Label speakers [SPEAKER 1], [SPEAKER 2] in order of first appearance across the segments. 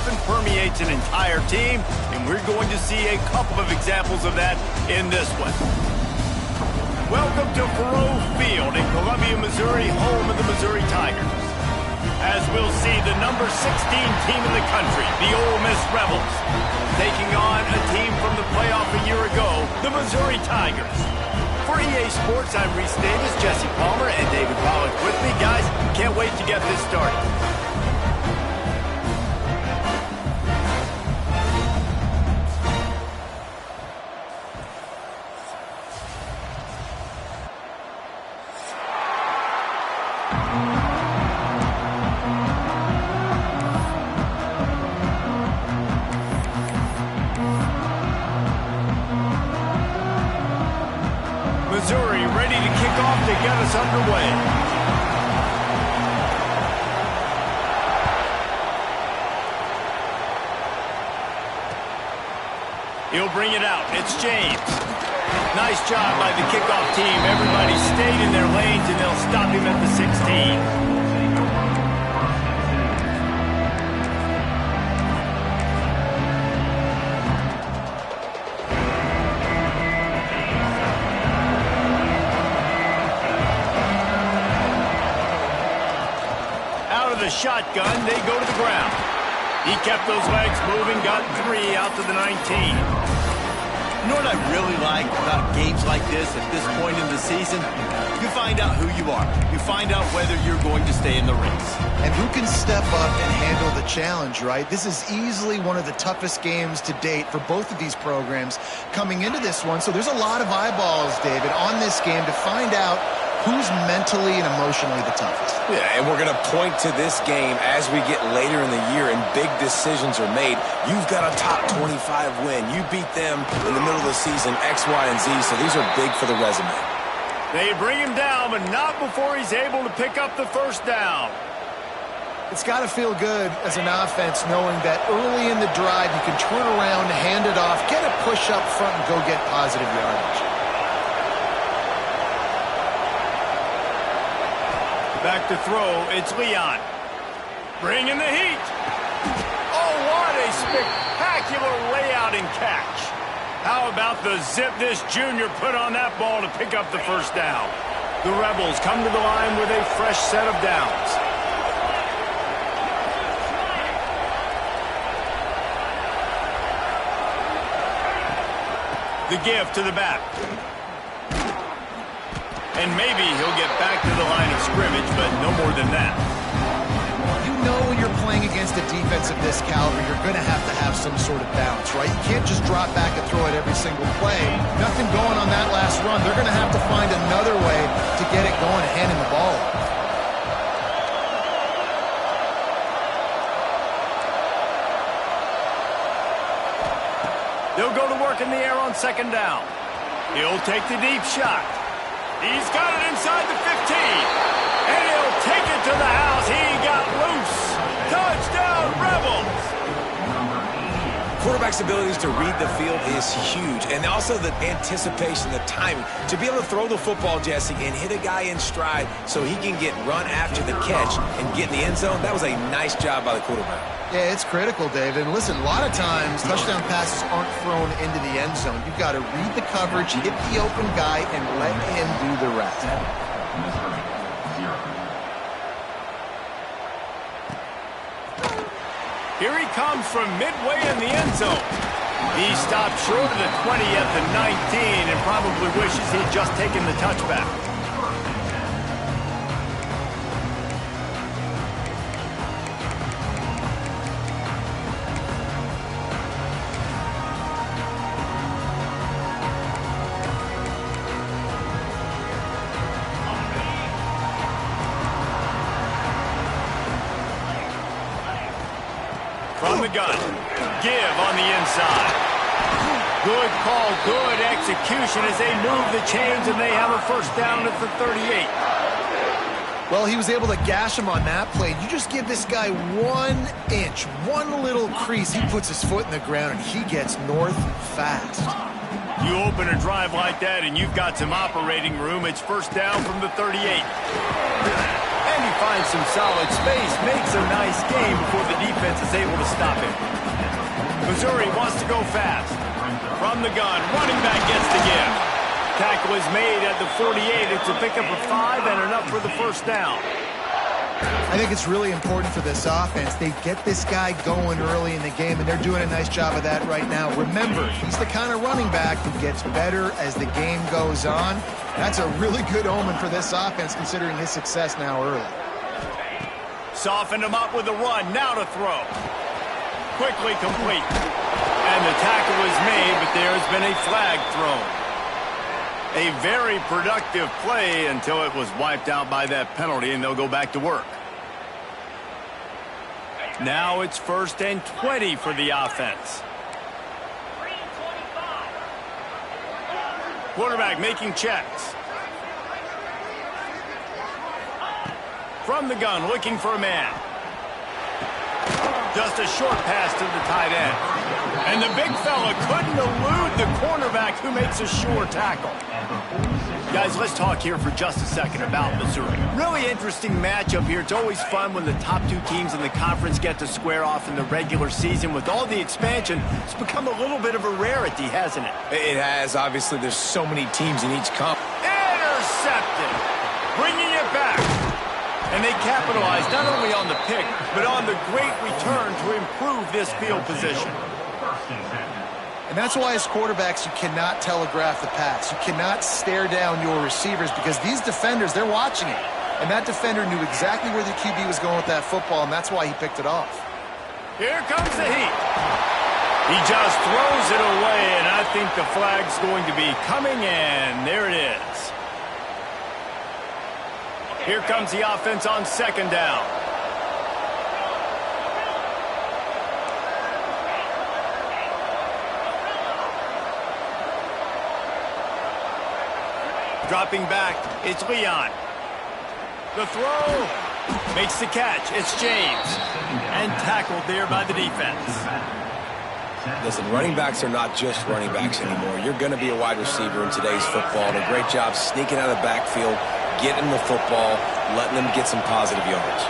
[SPEAKER 1] often permeates an entire team, and we're going to see a couple of examples of that in this one. Welcome to Faurot Field in Columbia, Missouri, home of the Missouri Tigers. As we'll see the number 16 team in the country, the Ole Miss Rebels, taking on a team from the playoff a year ago, the Missouri Tigers. For EA Sports, I'm Reese Davis, Jesse Palmer, and David Pollock with me. Guys, can't wait to get this started. Missouri ready to kick off to get us underway. He'll bring it out. It's James. Nice job by the kickoff team. Everybody stayed in their lanes, and they'll stop him at the 16. The shotgun, they go to the ground. He kept those legs moving, got 3 out to the 19.
[SPEAKER 2] You know what I really like about games like this at this point in the season? You find out who you are. You find out whether you're going to stay in the race.
[SPEAKER 3] And who can step up and handle the challenge, right? This is easily one of the toughest games to date for both of these programs coming into this one. So there's a lot of eyeballs, David, on this game to find out who's mentally and emotionally the toughest.
[SPEAKER 4] Yeah, and we're going to point to this game as we get later in the year and big decisions are made. You've got a top 25 win. You beat them in the middle of the season, X, Y, and Z, so these are big for the resume.
[SPEAKER 1] They bring him down, but not before he's able to pick up the first down.
[SPEAKER 3] It's got to feel good as an offense knowing that early in the drive you can turn around, hand it off, get a push up front, and go get positive yardage.
[SPEAKER 1] Back to throw, it's Leon. Bringing the heat. Oh, what a spectacular layout and catch. How about the zip this junior put on that ball to pick up the first down? The Rebels come to the line with a fresh set of downs. The give to the back. And maybe he'll get back to the line of scrimmage, but no more than that.
[SPEAKER 3] You know when you're playing against a defense of this caliber, you're going to have some sort of balance, right? You can't just drop back and throw it every single play. Nothing going on that last run. They're going to have to find another way to get it going and handing the ball off.
[SPEAKER 1] They'll go to work in the air on second down. He'll take the deep shot. He's got it inside the 15. And he'll take it to the house. He got loose. Touchdown, Rebels.
[SPEAKER 4] Quarterback's abilities to read the field is huge. And also the anticipation, the timing. To be able to throw the football, Jesse, and hit a guy in stride so he can get run after the catch and get in the end zone, that was a nice job by the quarterback.
[SPEAKER 3] Yeah, it's critical, David. And listen, a lot of times touchdown passes aren't thrown into the end zone. You've got to read the coverage, hit the open guy, and let him do the rest.
[SPEAKER 1] Here he comes from midway in the end zone. He stopped short of the 20 at the 19 and probably wishes he'd just taken the touchback. From the gun, give on the inside. Good call, good execution as they move the chains and they have a first down at the 38.
[SPEAKER 3] Well, he was able to gash him on that play. You just give this guy 1 inch, one little crease, he puts his foot in the ground and he gets north fast.
[SPEAKER 1] You open a drive like that and you've got some operating room. It's first down from the 38. And he finds some solid space, makes a nice game before the defense is able to stop him. Missouri wants to go fast. From the gun, running back gets the give. Tackle is made at the 48. It's a pickup of 5 and enough for the first down.
[SPEAKER 3] I think it's really important for this offense. They get this guy going early in the game, and they're doing a nice job of that right now. Remember, he's the kind of running back who gets better as the game goes on. That's a really good omen for this offense, considering his success now early.
[SPEAKER 1] Softened him up with the run. Now to throw. Quickly complete. And the tackle is made, but there's been a flag thrown. A very productive play until it was wiped out by that penalty, and they'll go back to work. Now it's 1st and 20 for the offense. Quarterback making checks. From the gun, looking for a man. Just a short pass to the tight end. And the big fella couldn't elude the cornerback who makes a sure tackle. Guys, let's talk here for just a second about Missouri. Really interesting matchup here. It's always fun when the top 2 teams in the conference get to square off in the regular season. With all the expansion, it's become a little bit of a rarity, hasn't it?
[SPEAKER 4] It has. Obviously, there's so many teams in each conference.
[SPEAKER 1] Intercepted. Bringing it back. And they capitalized not only on the pick, but on the great return to improve this field position.
[SPEAKER 3] And that's why as quarterbacks, you cannot telegraph the pass. You cannot stare down your receivers because these defenders, they're watching it. And that defender knew exactly where the QB was going with that football, and that's why he picked it off.
[SPEAKER 1] Here comes the heat. He just throws it away, and I think the flag's going to be coming in. There it is. Here comes the offense on 2nd down. Dropping back, it's Leon. The throw makes the catch. It's James. And tackled there by the defense.
[SPEAKER 4] Listen, running backs are not just running backs anymore. You're going to be a wide receiver in today's football. And a great job sneaking out of the backfield, getting the football, letting them get some positive yards.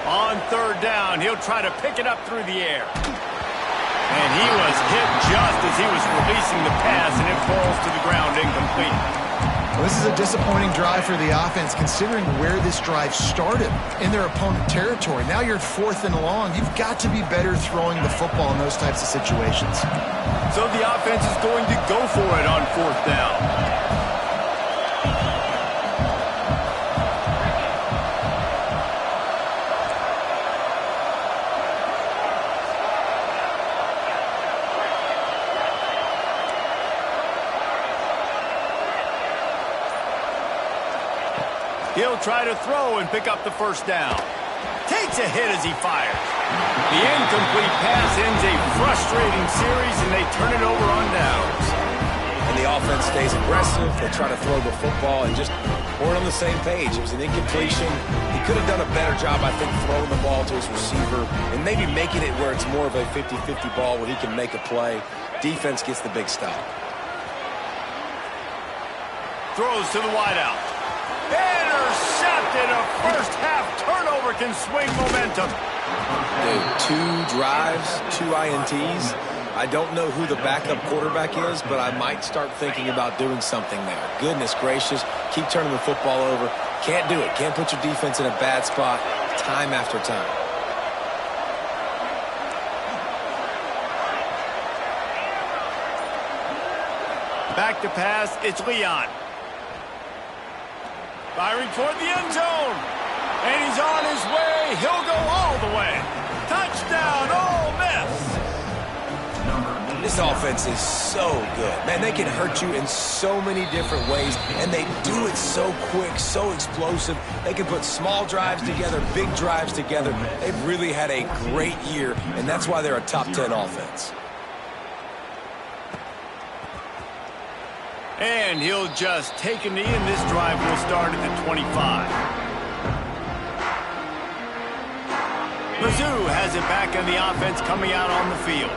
[SPEAKER 1] On 3rd down, he'll try to pick it up through the air. And he was hit just as he was releasing the pass, and it falls to the ground incomplete.
[SPEAKER 3] Well, this is a disappointing drive for the offense, considering where this drive started in their opponent territory. Now you're 4th and long. You've got to be better throwing the football in those types of situations.
[SPEAKER 1] So the offense is going to go for it on 4th down. He'll try to throw and pick up the 1st down. Takes a hit as he fires. The incomplete pass ends a frustrating series, and they turn it over on downs.
[SPEAKER 4] And the offense stays aggressive. They try to throw the football and just weren't on the same page. It was an incompletion. He could have done a better job, I think, throwing the ball to his receiver and maybe making it where it's more of a 50-50 ball where he can make a play. Defense gets the big stop.
[SPEAKER 1] Throws to the wideout. Intercepted. A first-half turnover can swing momentum.
[SPEAKER 4] Dude, 2 drives, 2 INTs. I don't know who the backup quarterback is, but I might start thinking about doing something there. Goodness gracious, keep turning the football over. Can't do it. Can't put your defense in a bad spot time after time.
[SPEAKER 1] Back to pass, it's Leon. Firing toward the end zone. And he's on his way. He'll go all the way. Touchdown, Ole Miss.
[SPEAKER 4] This offense is so good. Man, they can hurt you in so many different ways, and they do it so quick, so explosive. They can put small drives together, big drives together. They've really had a great year, and that's why they're a top 10 offense.
[SPEAKER 1] And he'll just take a knee, and this drive will start at the 25. Mizzou has it back on the offense coming out on the field.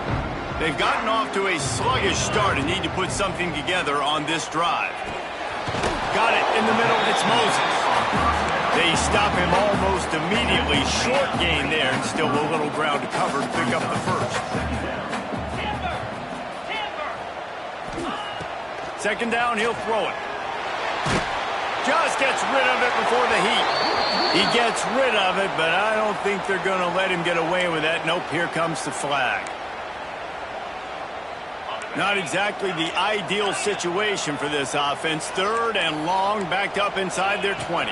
[SPEAKER 1] They've gotten off to a sluggish start and need to put something together on this drive. Got it in the middle. It's Moses. They stop him almost immediately. Short gain there, and still a little ground to cover to pick up the first. Second down, he'll throw it. Just gets rid of it before the heat. He gets rid of it, but I don't think they're going to let him get away with that. Nope, here comes the flag. Not exactly the ideal situation for this offense. Third and long, backed up inside their 20.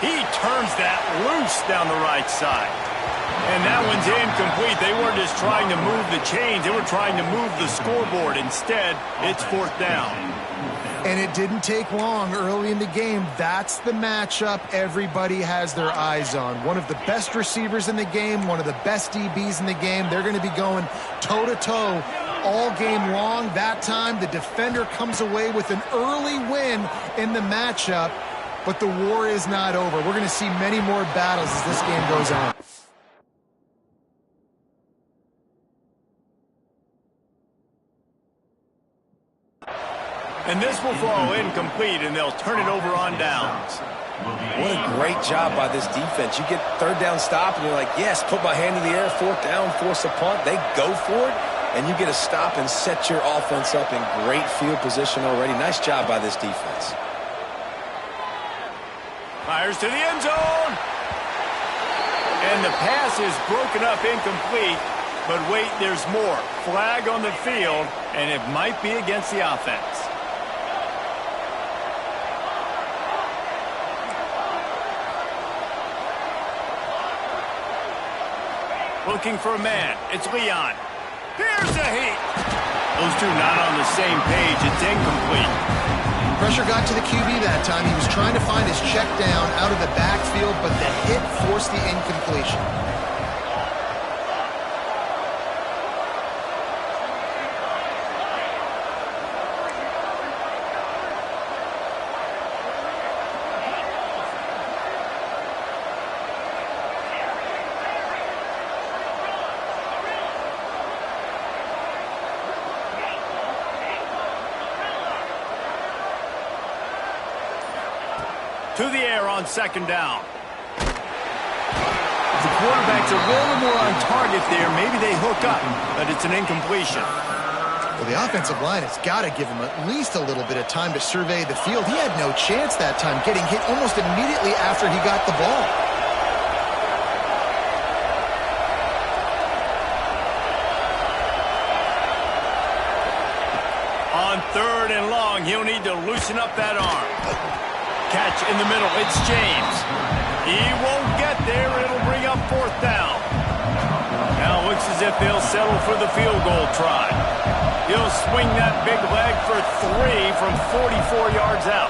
[SPEAKER 1] He turns that loose down the right side. And that one's incomplete. They weren't just trying to move the chains. They were trying to move the scoreboard. Instead, it's fourth down.
[SPEAKER 3] And it didn't take long early in the game. That's the matchup everybody has their eyes on. One of the best receivers in the game, one of the best DBs in the game. They're going to be going toe-to-toe all game long. That time, the defender comes away with an early win in the matchup, but the war is not over. We're going to see many more battles as this game goes on.
[SPEAKER 1] And this will fall incomplete, and they'll turn it over on downs.
[SPEAKER 4] What a great job by this defense. You get third down stop, and you're like, yes, put my hand in the air, fourth down, force a punt. They go for it, and you get a stop and set your offense up in great field position already. Nice job by this defense.
[SPEAKER 1] Fires to the end zone. And the pass is broken up incomplete. But wait, there's more. Flag on the field, and it might be against the offense. Looking for a man. It's Leon. Here's the heat. Those two not on the same page. It's incomplete.
[SPEAKER 3] Pressure got to the QB that time. He was trying to find his check down out of the backfield, but the hit forced the incompletion.
[SPEAKER 1] To the air on second down. The quarterback's a little more on target there. Maybe they hook up, but it's an incompletion.
[SPEAKER 3] Well, the offensive line has got to give him at least a little bit of time to survey the field. He had no chance that time, getting hit almost immediately after he got the ball.
[SPEAKER 1] On third and long, he'll need to loosen up that arm. Catch in the middle. It's James. He won't get there. It'll bring up fourth down. Now it looks as if they'll settle for the field goal try. He'll swing that big leg for 3 from 44 yards out.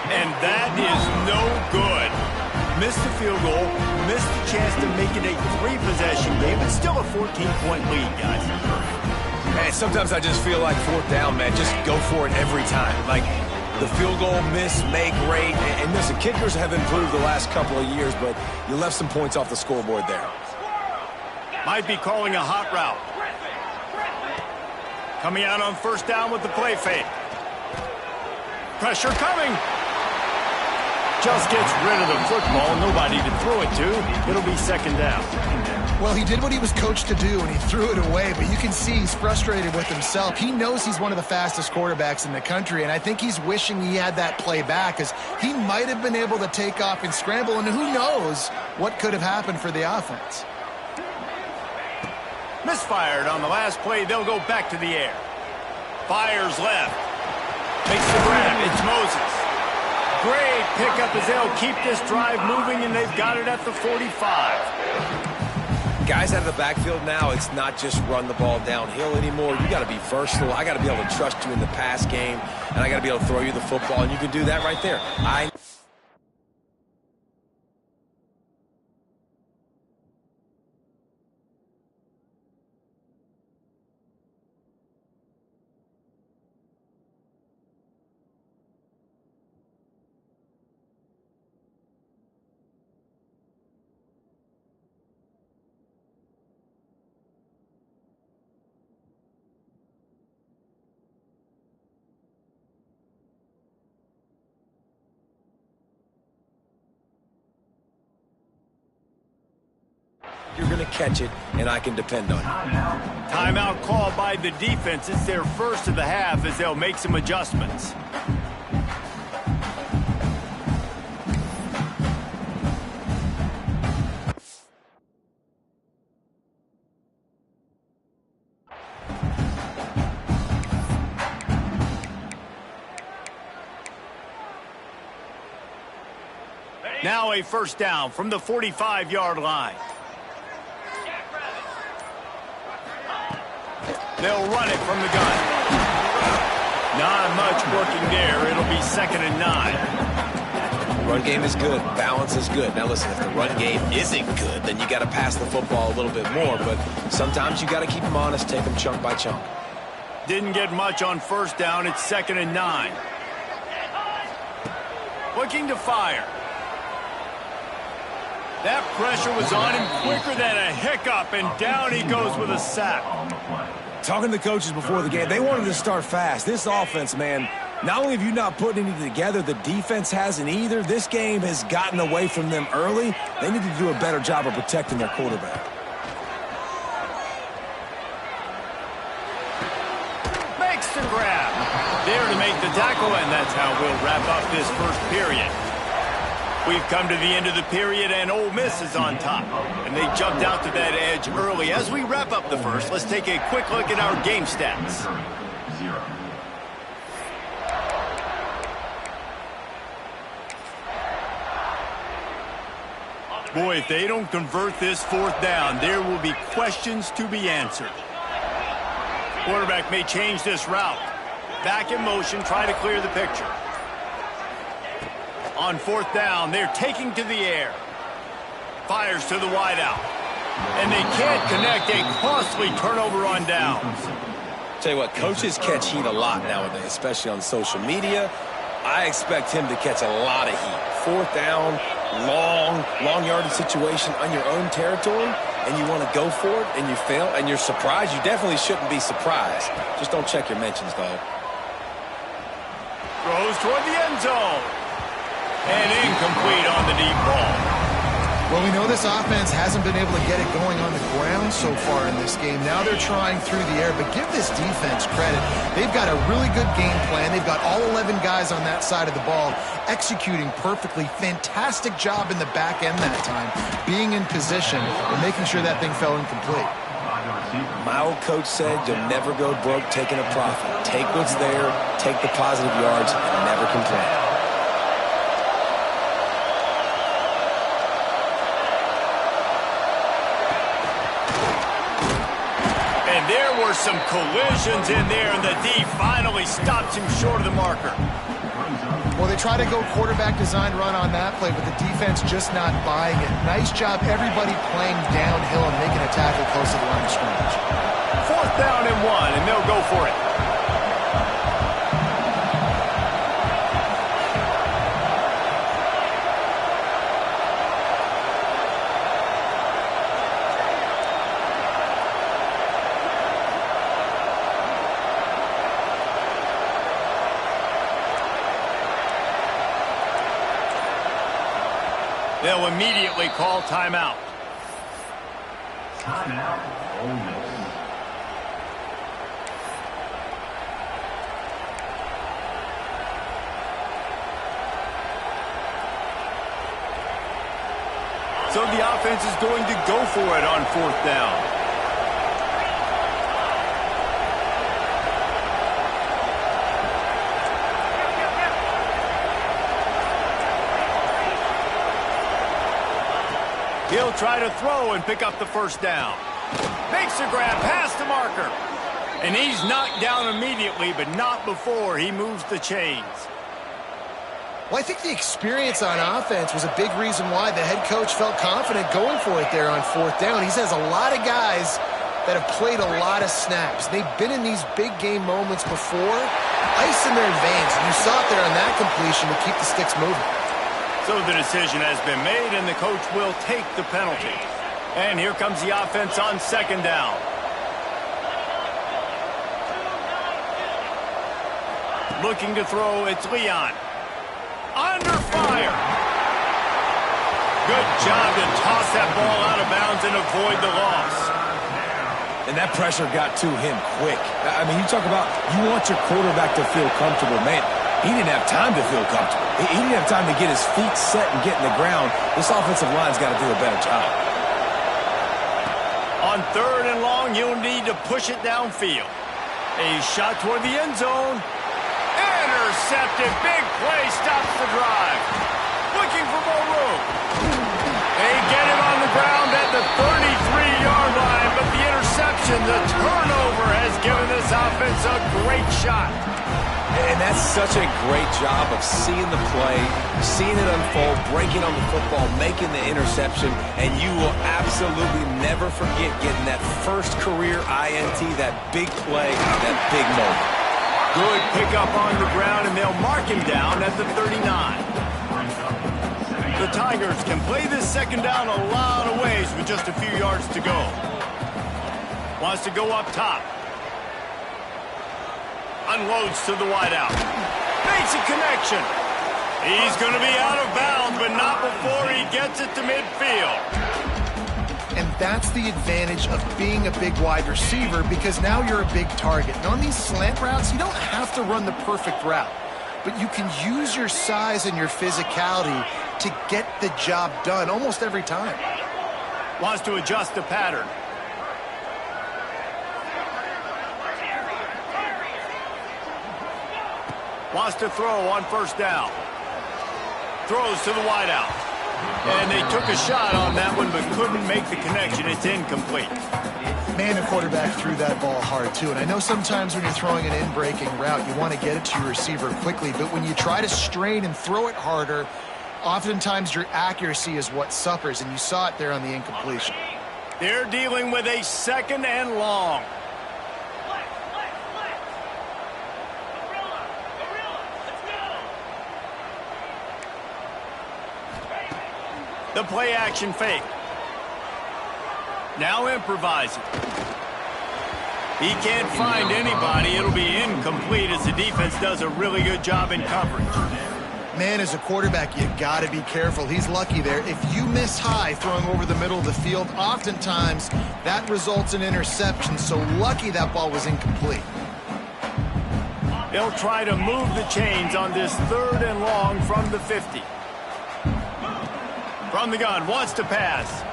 [SPEAKER 1] And that is no good. Missed the field goal, missed the chance to make it a 3-possession game. It's still a 14-point lead, guys.
[SPEAKER 4] Man, sometimes I just feel like fourth down, man. Just go for it every time. Like, the field goal, miss, make, rate. And listen, kickers have improved the last couple of years, but you left some points off the scoreboard there.
[SPEAKER 1] Might be calling a hot route. Coming out on first down with the play fake. Pressure coming. Just gets rid of the football. Nobody to throw it to. It'll be second down.
[SPEAKER 3] Well, he did what he was coached to do, and he threw it away, but you can see he's frustrated with himself. He knows he's one of the fastest quarterbacks in the country, and I think he's wishing he had that play back, because he might have been able to take off and scramble, and who knows what could have happened for the offense.
[SPEAKER 1] Misfired on the last play. They'll go back to the air. Fires left. Makes the grab. It's Moses. Great pickup as they'll keep this drive moving, and they've got it at the 45.
[SPEAKER 4] Guys out of the backfield now, it's not just run the ball downhill anymore. You got to be versatile. I got to be able to trust you in the pass game, and I got to be able to throw you the football, and you can do that right there. you're going to catch it, and I can depend on you.
[SPEAKER 1] Timeout called by the defense. It's their first of the half as they'll make some adjustments. Now a first down from the 45-yard line. They'll run it from the gun. Not much working there. It'll be 2nd and 9.
[SPEAKER 4] Run game is good. Balance is good. Now listen, if the run game isn't good, then you got to pass the football a little bit more. But sometimes you got to keep them honest, take them chunk by chunk.
[SPEAKER 1] Didn't get much on first down. It's 2nd and 9. Looking to fire. That pressure was on him quicker than a hiccup, and down he goes with a sack.
[SPEAKER 4] Talking to the coaches before the game, they wanted to start fast. This offense, man, not only have you not put anything together, the defense hasn't either. This game has gotten away from them early. They need to do a better job of protecting their quarterback.
[SPEAKER 1] Makes the grab. There to make the tackle, and that's how we'll wrap up this first period. We've come to the end of the period, and Ole Miss is on top. And they jumped out to that edge early. As we wrap up the first, let's take a quick look at our game stats. Boy, if they don't convert this fourth down, there will be questions to be answered. Quarterback may change this route. Back in motion, try to clear the picture. On fourth down, they're taking to the air. Fires to the wideout. And they can't connect. A costly turnover on downs.
[SPEAKER 4] Tell you what, coaches catch heat a lot nowadays, especially on social media. I expect him to catch a lot of heat. Fourth down, long yardage situation on your own territory, and you want to go for it, and you fail, and you're surprised. You definitely shouldn't be surprised. Just don't check your mentions, though.
[SPEAKER 1] Throws toward the end zone. And incomplete on the deep ball.
[SPEAKER 3] Well, we know this offense hasn't been able to get it going on the ground so far in this game. Now they're trying through the air, but give this defense credit. They've got a really good game plan. They've got all 11 guys on that side of the ball executing perfectly. Fantastic job in the back end that time, being in position and making sure that thing fell incomplete.
[SPEAKER 4] My old coach said you'll never go broke taking a profit. Take what's there, take the positive yards, and never complain.
[SPEAKER 1] There were some collisions in there, and the D finally stops him short of the marker.
[SPEAKER 3] Well, they try to go quarterback design run on that play, but the defense just not buying it. Nice job, everybody playing downhill and making a tackle close to the line of scrimmage.
[SPEAKER 1] Fourth down and 1, and they'll go for it. They'll immediately call timeout.
[SPEAKER 5] Timeout, Ole Miss.
[SPEAKER 1] So the offense is going to go for it on fourth down. He'll try to throw and pick up the first down. Makes a grab past the marker. And he's knocked down immediately, but not before he moves the chains.
[SPEAKER 3] Well, I think the experience on offense was a big reason why the head coach felt confident going for it there on fourth down. He says a lot of guys that have played a lot of snaps. They've been in these big game moments before, ice in their veins. You saw it there on that completion to keep the sticks moving.
[SPEAKER 1] So the decision has been made, and the coach will take the penalty. And here comes the offense on second down. Looking to throw, it's Leon. Under fire. Good job to toss that ball out of bounds and avoid the loss.
[SPEAKER 4] And that pressure got to him quick. I mean, you talk about you want your quarterback to feel comfortable. Man, he didn't have time to feel comfortable. He didn't have time to get his feet set and get in the ground. This offensive line's got to do a better job.
[SPEAKER 1] On 3rd and long, you'll need to push it downfield. A shot toward the end zone. Intercepted. Big play stops the drive. Looking for more room. They get him on the ground at the 33-yard line, but the interception, the turnover, has given this offense a great shot.
[SPEAKER 4] And that's such a great job of seeing the play, seeing it unfold, breaking on the football, making the interception, and you will absolutely never forget getting that first career INT, that big play, that big moment.
[SPEAKER 1] Good pickup on the ground, and they'll mark him down at the 39. The Tigers can play this second down a lot of ways with just a few yards to go. Wants to go up top. Unloads to the wideout. Makes a connection. He's going to be out of bounds, but not before he gets it to midfield.
[SPEAKER 3] And that's the advantage of being a big wide receiver, because now you're a big target. And on these slant routes, you don't have to run the perfect route, but you can use your size and your physicality to get the job done almost every time.
[SPEAKER 1] Wants to adjust the pattern. Wants to throw on 1st down. Throws to the wideout. And they took a shot on that one, but couldn't make the connection. It's incomplete.
[SPEAKER 3] Man, the quarterback threw that ball hard, too. And I know sometimes when you're throwing an in-breaking route, you want to get it to your receiver quickly. But when you try to strain and throw it harder, oftentimes your accuracy is what suffers. And you saw it there on the incompletion.
[SPEAKER 1] They're dealing with a 2nd and long. The play action fake. Now improvising. He can't find anybody. It'll be incomplete as the defense does a really good job in coverage.
[SPEAKER 3] Man, as a quarterback, you got to be careful. He's lucky there. If you miss high throwing over the middle of the field, oftentimes that results in interception. So lucky that ball was incomplete.
[SPEAKER 1] They'll try to move the chains on this 3rd and long from the 50. From the gun, wants to pass.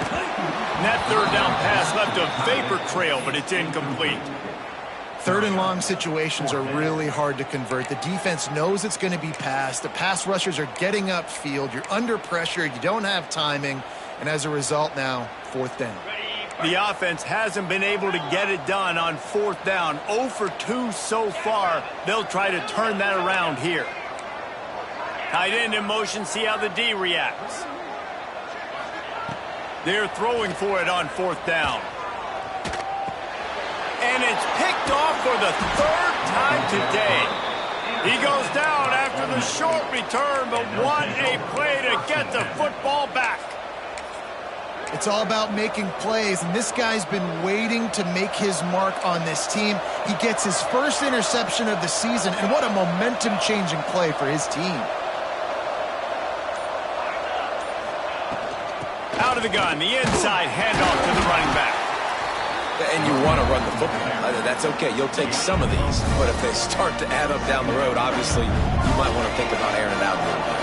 [SPEAKER 1] And that 3rd down pass left a vapor trail, but it's incomplete.
[SPEAKER 3] 3rd and long situations are really hard to convert. The defense knows it's going to be passed. The pass rushers are getting upfield. You're under pressure. You don't have timing. And as a result now, 4th down.
[SPEAKER 1] The offense hasn't been able to get it done on 4th down. 0 for 2 so far. They'll try to turn that around here. Tight end in motion, see how the D reacts. They're throwing for it on 4th down. And it's picked off for the 3rd time today. He goes down after the short return, but what a play to get the football back.
[SPEAKER 3] It's all about making plays, and this guy's been waiting to make his mark on this team. He gets his first interception of the season, and what a momentum-changing play for his team.
[SPEAKER 1] Out of the gun, the inside handoff to the running back.
[SPEAKER 4] And you want to run the football. That's okay. You'll take some of these. But if they start to add up down the road, obviously, you might want to think about airing it out a little bit.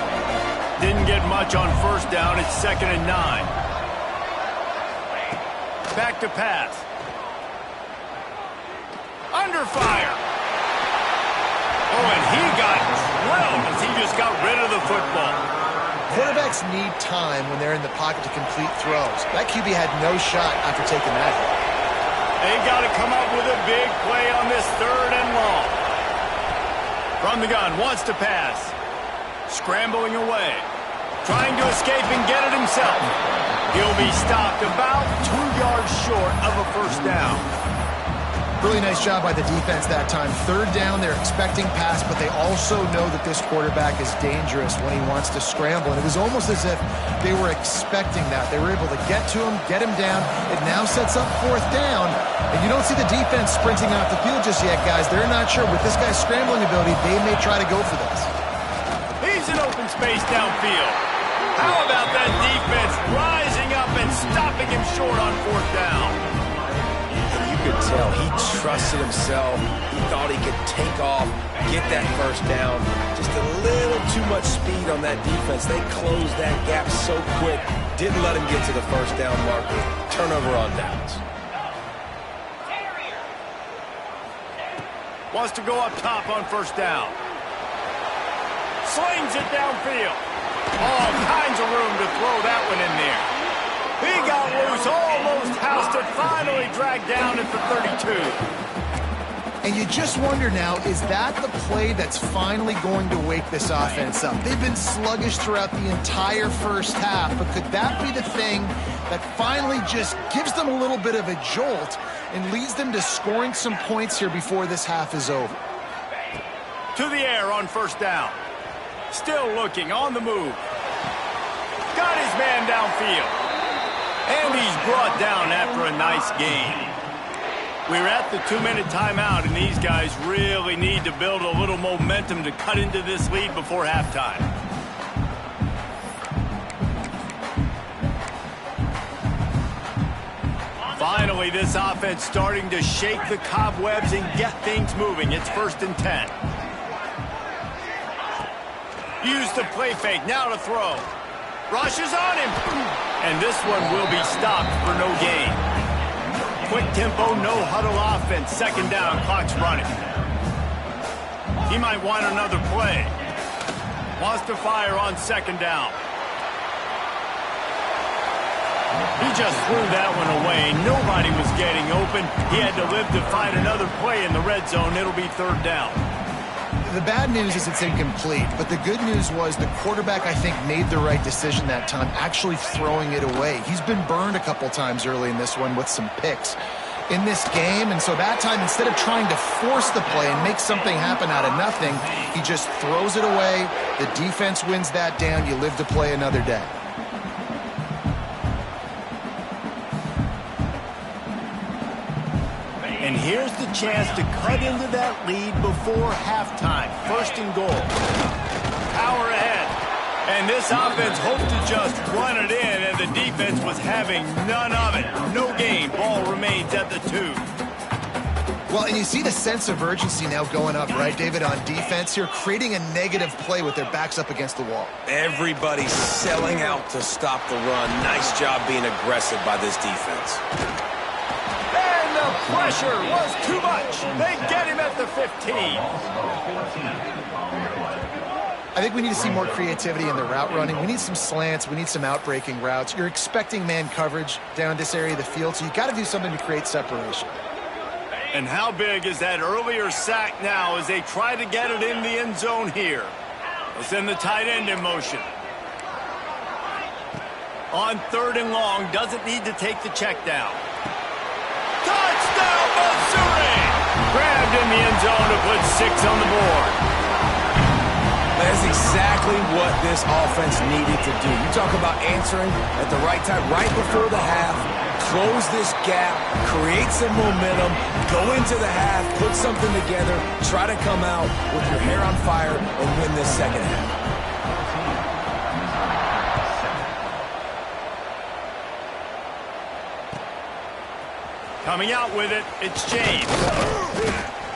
[SPEAKER 1] Didn't get much on 1st down. It's 2nd and 9. Back to pass. Under fire. Oh, and he got drilled as he just got rid of the football.
[SPEAKER 3] Quarterbacks need time when they're in the pocket to complete throws. That QB had no shot after taking that hit.
[SPEAKER 1] They got to come up with a big play on this 3rd and long. From the gun, wants to pass. Scrambling away. Trying to escape and get it himself. He'll be stopped about 2 yards short of a 1st down.
[SPEAKER 3] Really nice job by the defense that time. 3rd down, they're expecting pass, but they also know that this quarterback is dangerous when he wants to scramble. And it was almost as if they were expecting that. They were able to get to him, get him down. It now sets up 4th down. And you don't see the defense sprinting off the field just yet, guys. They're not sure. With this guy's scrambling ability, they may try to go for this.
[SPEAKER 1] He's in open space downfield. How about that defense rising up and stopping him short on fourth down?
[SPEAKER 4] You could tell he trusted himself. He thought he could take off, get that first down. Just a little too much speed on that defense. They closed that gap so quick. Didn't let him get to the first down marker. Turnover on downs.
[SPEAKER 1] Wants to go up top on first down. Slings it downfield. All kinds of room to throw that one in there. He got loose, almost housed it, finally dragged down at the 32.
[SPEAKER 3] And you just wonder now, is that the play that's finally going to wake this offense up? They've been sluggish throughout the entire first half, but could that be the thing that finally just gives them a little bit of a jolt and leads them to scoring some points here before this half is over?
[SPEAKER 1] To the air on first down. Still looking, on the move. Got his man downfield. And he's brought down after a nice gain. We're at the 2-minute timeout, and these guys really need to build a little momentum to cut into this lead before halftime. Finally, this offense starting to shake the cobwebs and get things moving. It's 1st and 10. Use the play fake, now to throw. Rushes on him. And this one will be stopped for no gain. Quick tempo, no huddle offense. 2nd down, clock's running. He might want another play. Wants to fire on 2nd down. He just threw that one away. Nobody was getting open. He had to live to find another play in the red zone. It'll be 3rd down.
[SPEAKER 3] The bad news is it's incomplete, but the good news was the quarterback, I think, made the right decision that time, actually throwing it away. He's been burned a couple times early in this one with some picks in this game, and so that time, instead of trying to force the play and make something happen out of nothing, he just throws it away. The defense wins that down. You live to play another day.
[SPEAKER 1] And here's the chance to cut into that lead before halftime. 1st and goal. Power ahead. And this offense hoped to just run it in, and the defense was having none of it. No gain. Ball remains at the 2.
[SPEAKER 3] Well, and you see the sense of urgency now going up, right, David, on defense here, creating a negative play with their backs up against the wall.
[SPEAKER 4] Everybody's selling out to stop the run. Nice job being aggressive by this defense.
[SPEAKER 1] The pressure was too much. They get him at the 15.
[SPEAKER 3] I think we need to see more creativity in the route running. We need some slants. We need some out-breaking routes. You're expecting man coverage down in this area of the field, so you got to do something to create separation.
[SPEAKER 1] And how big is that earlier sack now as they try to get it in the end zone here? They'll send the tight end in motion. On 3rd and long, doesn't need to take the check down. Touchdown, Missouri! Grabbed in the end zone to put 6 on the board.
[SPEAKER 4] That's exactly what this offense needed to do. You talk about answering at the right time, right before the half, close this gap, create some momentum, go into the half, put something together, try to come out with your hair on fire and win this 2nd half.
[SPEAKER 1] Coming out with it, it's James.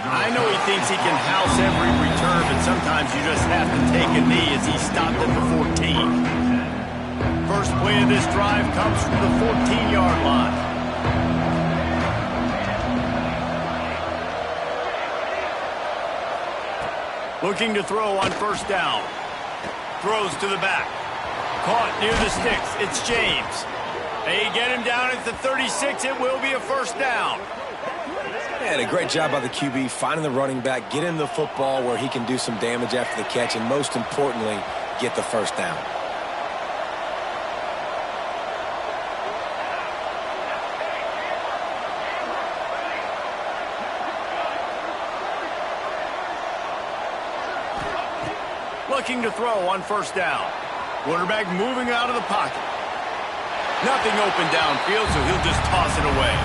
[SPEAKER 1] I know he thinks he can house every return, but sometimes you just have to take a knee as he stopped at the 14. First play of this drive comes from the 14-yard line. Looking to throw on 1st down. Throws to the back. Caught near the sticks. It's James. They get him down at the 36. It will be a 1st down.
[SPEAKER 4] And a great job by the QB finding the running back, get him the football where he can do some damage after the catch, and most importantly, get the 1st down.
[SPEAKER 1] Looking to throw on 1st down. Quarterback moving out of the pocket. Nothing open downfield, so he'll just toss it away.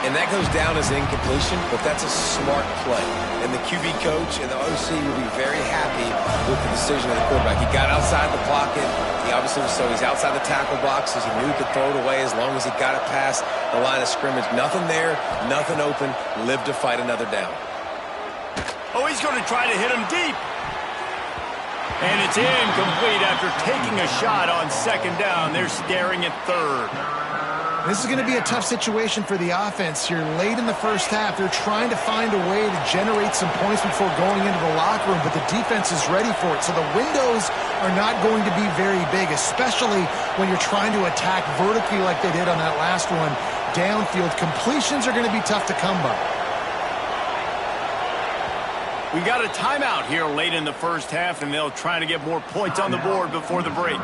[SPEAKER 4] And that goes down as incompletion, but that's a smart play. And the QB coach and the OC will be very happy with the decision of the quarterback. He got outside the pocket. He obviously was so he's outside the tackle boxes. He knew he could throw it away as long as he got it past the line of scrimmage. Nothing there, nothing open. Live to fight another down.
[SPEAKER 1] Oh, he's going to try to hit him deep. And it's incomplete after taking a shot on second down. They're staring at third.
[SPEAKER 3] This is going to be a tough situation for the offense here. Late in the first half, they're trying to find a way to generate some points before going into the locker room, but the defense is ready for it. So the windows are not going to be very big, especially when you're trying to attack vertically like they did on that last one. Downfield completions are going to be tough to come by.
[SPEAKER 1] We got a timeout here late in the first half, and they'll try to get more points on the board before the break.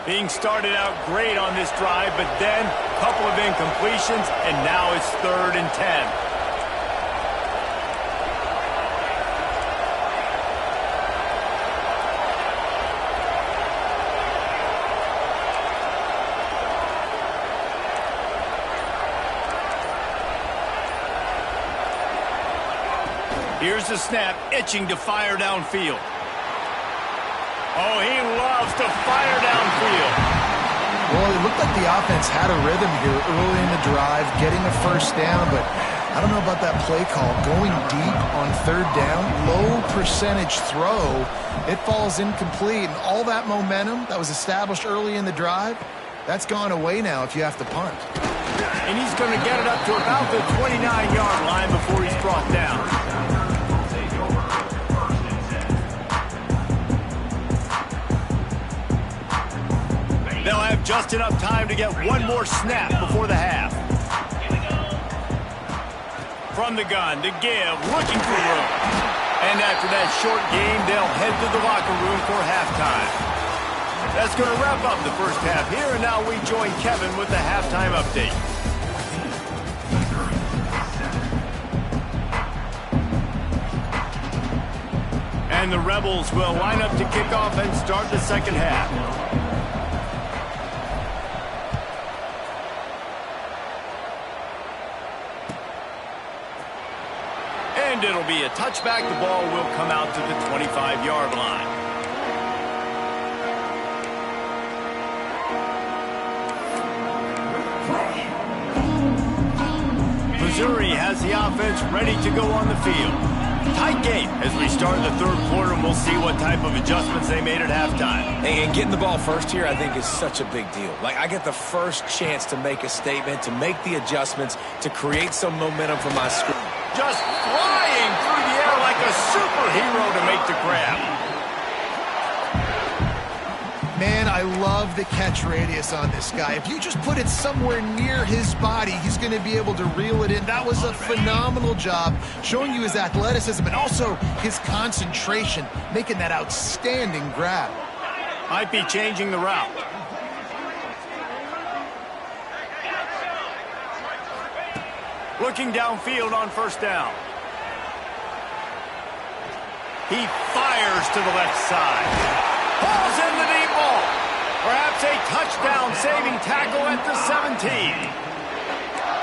[SPEAKER 1] Being started out great on this drive, but then a couple of incompletions, and now it's 3rd and 10. Here's the snap, itching to fire downfield. Oh, he loves to fire downfield.
[SPEAKER 3] Well, it looked like the offense had a rhythm here early in the drive, getting a first down, but I don't know about that play call. Going deep on 3rd down, low percentage throw, it falls incomplete, and all that momentum that was established early in the drive, that's gone away now if you have to punt.
[SPEAKER 1] And he's going to get it up to about the 29-yard line before he's brought down. They'll have just enough time to get one more snap before the half. From the gun to give, looking for room. And after that short game, they'll head to the locker room for halftime. That's going to wrap up the first half here, and now we join Kevin with the halftime update. And the Rebels will line up to kick off and start the second half. And it'll be a touchback. The ball will come out to the 25-yard line. Missouri has the offense ready to go on the field. Tight game as we start the third quarter, and we'll see what type of adjustments they made at halftime.
[SPEAKER 4] And getting the ball first here, I think, is such a big deal. Like, I get the first chance to make a statement, to make the adjustments, to create some momentum for my school.
[SPEAKER 1] Just flying through the air like a superhero to make the grab.
[SPEAKER 3] Man, I love the catch radius on this guy. If you just put it somewhere near his body, he's going to be able to reel it in. That was a phenomenal job, showing you his athleticism and also his concentration, making that outstanding grab.
[SPEAKER 1] Might be changing the route. Looking downfield on first down. He fires to the left side. Pulls in the deep ball. Perhaps a touchdown-saving tackle at the 17.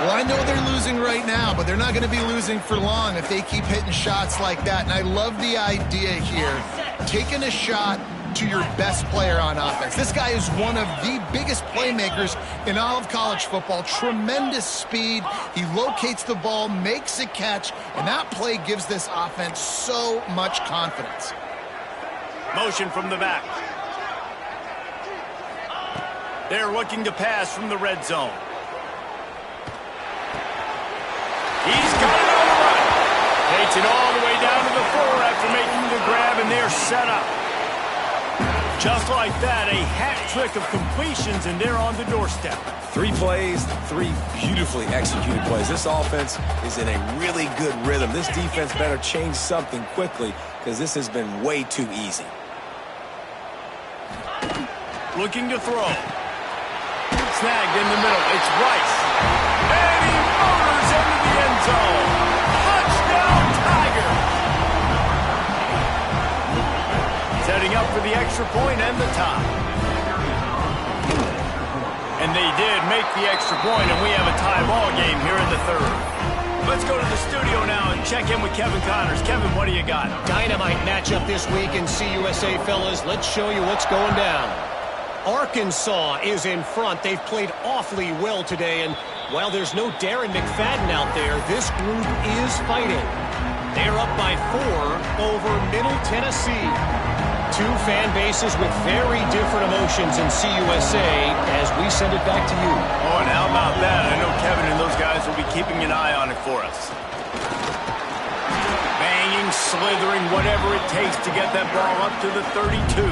[SPEAKER 3] Well, I know they're losing right now, but they're not going to be losing for long if they keep hitting shots like that. And I love the idea here, taking a shot to your best player on offense. This guy is one of the biggest playmakers in all of college football. Tremendous speed. He locates the ball, makes a catch, and that play gives this offense so much confidence.
[SPEAKER 1] Motion from the back. They're looking to pass from the red zone. He's got it on the run. Takes it all the way down to the floor after making the grab, and they're set up. Just like that, a hat trick of completions, and they're on the doorstep.
[SPEAKER 4] 3 plays, 3 beautifully executed plays. This offense is in a really good rhythm. This defense better change something quickly because this has been way too easy.
[SPEAKER 1] Looking to throw. Snagged in the middle. It's Rice. And he motors into the end zone. Touchdown, Tiger. Setting up for the extra point and the tie. And they did make the extra point, and we have a tie ball game here in the third. Let's go to the studio now and check in with Kevin Connors. Kevin, what do you got?
[SPEAKER 5] Dynamite matchup this week in CUSA, fellas. Let's show you what's going down. Arkansas is in front. They've played awfully well today, and while there's no Darren McFadden out there, this group is fighting. They're up by 4 over Middle Tennessee. Two fan bases with very different emotions in CUSA as we send it back to you.
[SPEAKER 1] Oh, and how about that? I know Kevin and those guys will be keeping an eye on it for us. Banging, slithering, whatever it takes to get that ball up to the 32.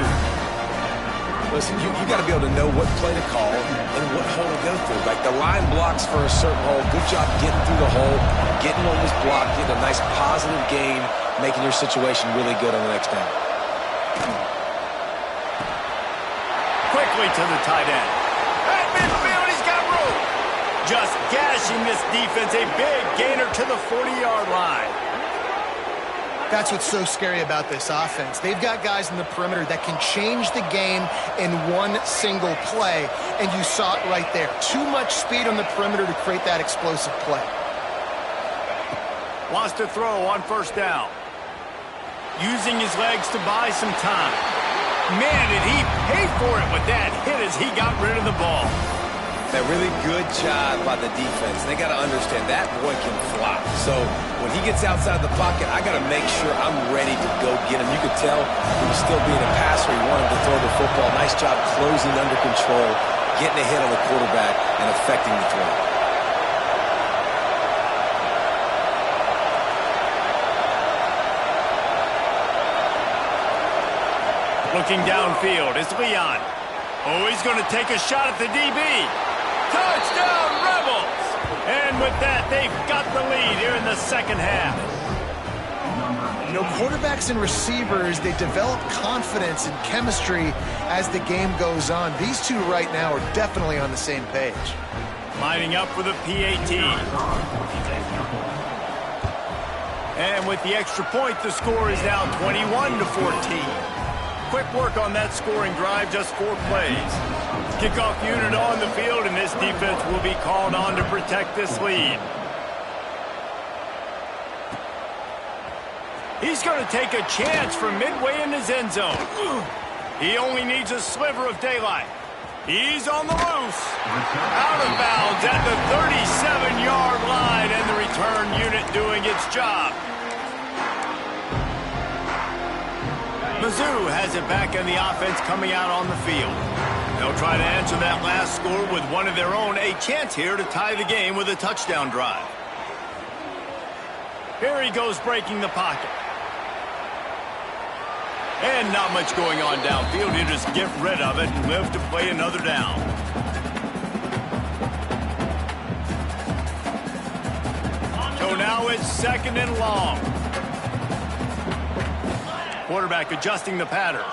[SPEAKER 4] Listen, you got to be able to know what play to call and what hole to go through. Like the line blocks for a certain hole. Good job getting through the hole, getting what was blocked, getting a nice positive game, making your situation really good on the next down.
[SPEAKER 1] Quickly to the tight end. At midfield, he's got room. Just gashing this defense. A big gainer to the 40-yard line.
[SPEAKER 3] That's what's so scary about this offense. They've got guys in the perimeter that can change the game in one single play, and you saw it right there. Too much speed on the perimeter to create that explosive play.
[SPEAKER 1] Wants to throw on first down. Using his legs to buy some time. Man, did he pay for it with that hit as he got rid of the ball.
[SPEAKER 4] That really good job by the defense. They got to understand that boy can fly. So when he gets outside the pocket, I got to make sure I'm ready to go get him. You could tell he was still being a passer. He wanted to throw the football. Nice job closing under control, getting a hit on the quarterback, and affecting the throw.
[SPEAKER 1] Looking downfield is Leon. Oh, he's going to take a shot at the DB. Touchdown, Rebels! And with that, they've got the lead here in the second half.
[SPEAKER 3] You know, quarterbacks and receivers, they develop confidence and chemistry as the game goes on. These two right now are definitely on the same page.
[SPEAKER 1] Lining up for the PAT. And with the extra point, the score is now 21-14. Quick work on that scoring drive, just 4 plays. Kickoff unit on the field, and this defense will be called on to protect this lead. He's going to take a chance from midway in his end zone. He only needs a sliver of daylight. He's on the loose. Out of bounds at the 37-yard line, and the return unit doing its job. Mizzou has it back in the offense coming out on the field. They'll try to answer that last score with one of their own. A chance here to tie the game with a touchdown drive. Here he goes breaking the pocket. And not much going on downfield. You just get rid of it and live to play another down. So now it's 2nd and long. Quarterback adjusting the pattern.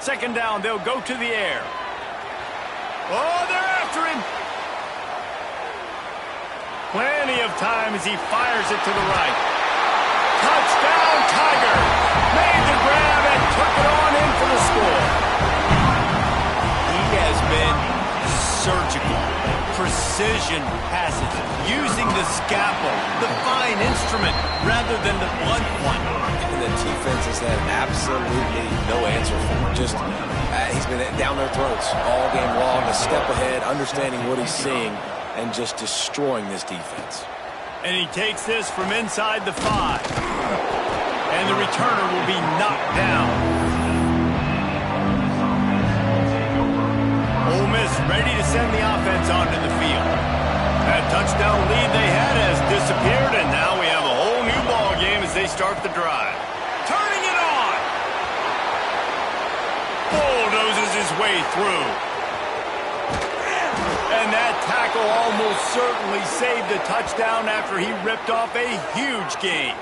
[SPEAKER 1] Second down, they'll go to the air. Oh, they're after him. Plenty of time as he fires it to the right. Touchdown, Tiger. Made the grab and took it on in for the score. He has been surgical. Precision passes, using the scalpel, the fine instrument, rather than the blunt one.
[SPEAKER 4] And the defense has had absolutely no answer for him. Just, he's been down their throats all game long, a step ahead, understanding what he's seeing, and just destroying this defense.
[SPEAKER 1] And he takes this from inside the 5. And the returner will be knocked down. Ole Miss ready to send the offense onto the field. That touchdown lead they had has disappeared, and now we have a whole new ball game as they start the drive. Turning it on! Bulldozes his way through. And that tackle almost certainly saved the touchdown after he ripped off a huge gain.